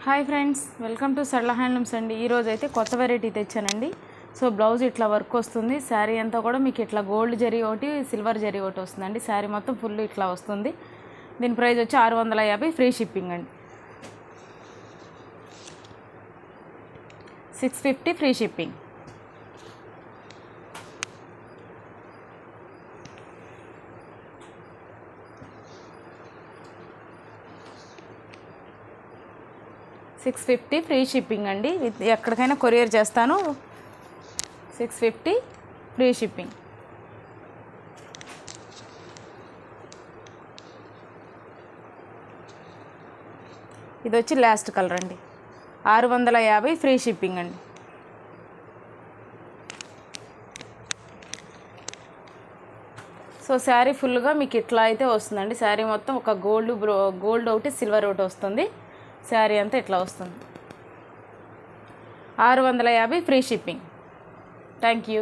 Hi friends, welcome to సరళ handlooms అండి. ఈరోజు అయితే కొత్త వెరైటీ తెచ్చానండి. సో బ్లౌజ్ ఇట్లా వర్క్ వస్తుంది. శారీ అంతా కూడా మీకు ఇట్లా గోల్డ్ జరీ ఒకటి, సిల్వర్ జరీ ఒకటి వస్తుందండి. శారీ మొత్తం ఫుల్ ఇట్లా వస్తుంది. దీని ప్రైస్ వచ్చి 650, ఫ్రీ షిప్పింగ్ అండి. 650 ఫ్రీ షిప్పింగ్. $650 ఫ్రీ షిప్పింగ్ అండి. ఎక్కడికైనా కొరియర్ చేస్తాను. 650 ఫ్రీ షిప్పింగ్. ఇది వచ్చి లాస్ట్ కలర్ అండి. 650 ఫ్రీ షిప్పింగ్ అండి. సో శారీ ఫుల్గా మీకు ఇట్లా అయితే వస్తుందండి. శారీ మొత్తం ఒక గోల్డ్ ఒకటి, సిల్వర్ ఒకటి వస్తుంది. శారీ అంతా ఇట్లా వస్తుంది. 650 ఫ్రీ షిప్పింగ్. Thank you.